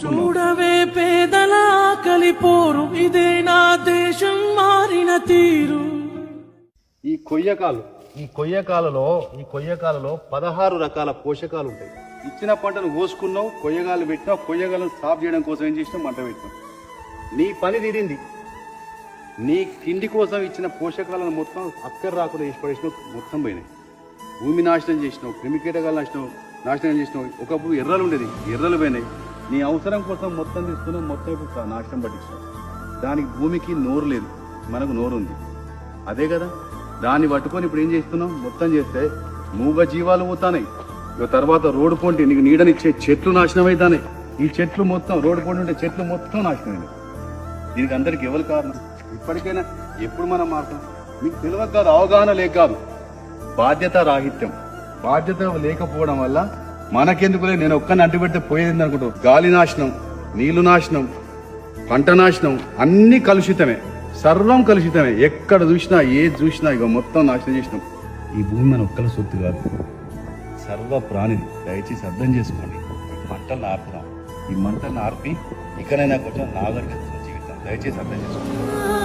చూడవే పేదల కలిపోరు ఇదే నా దేశం మారిన తీరు. ఈ కొయ్యకాలలో 16 రకాల పోషకాలు ఉంటాయి. ఇచ్చిన పంటను కోసుకున్నావు, కొయ్యగాలు పెట్టినావు, కొయ్యగాలను సాఫ్ చేయడం కోసం ఏం చేసినావు, మంట పెట్టినావు. నీ పని తీరింది. నీ తిండి కోసం ఇచ్చిన పోషకాలను మొత్తం అక్కర రాకుండా వేసి పడేసినావు, మొత్తం పోయినాయి. భూమి నాశనం చేసినావు, క్రిమికీటకాలు నాశనం చేసినావు. ఒకప్పుడు ఎర్రలు ఉండేది, ఎర్రలు పోయినాయి. నీ అవసరం కోసం మొత్తం తీసుకున్నావు, మొత్తం ఇప్పుడు నాశనం పట్టించినావు. దానికి భూమికి నోరు లేదు, మనకు నోరు ఉంది. అదే కదా, దాన్ని పట్టుకొని ఇప్పుడు ఏం చేస్తున్నావు, మొత్తం చేస్తే మూగ జీవాలు పోతాయి. తర్వాత రోడ్డు పొంటి నీకు నీడనిచ్చే చెట్లు నాశనం అవుతాయి. ఈ చెట్లు మొత్తం రోడ్డు పొంటి ఉంటే చెట్లు మొత్తం నాశనమైనవి. దీనికి అందరికి ఎవరు కారణం? ఇప్పటికైనా ఎప్పుడు మనం మాట్లాడతాం? మీకు తెలియక కాదు, అవగాహన లేక కాదు, బాధ్యత రాహిత్యం. బాధ్యత లేకపోవడం వల్ల మనకెందుకులే, నేను ఒక్కరిని అంటుపెడితే పోయేది అనుకుంటాం. గాలి నాశనం, నీళ్లు నాశనం, పంట నాశనం, అన్ని కలుషితమే, సర్వం కలుషితమే. ఎక్కడ చూసినా ఏది చూసినా ఇక మొత్తం నాశనం చేసినాం. ఈ భూమి మన ఒక్కల సొత్తు కాదు, సర్వ ప్రాణిది. దయచేసి అర్థం చేసుకోండి. మంటలు ఆర్పుదాం. ఈ మంటలను ఆర్పి ఇకనైనా కొంచెం నాగరికత జీవితం దయచేసి అర్థం చేసుకోండి.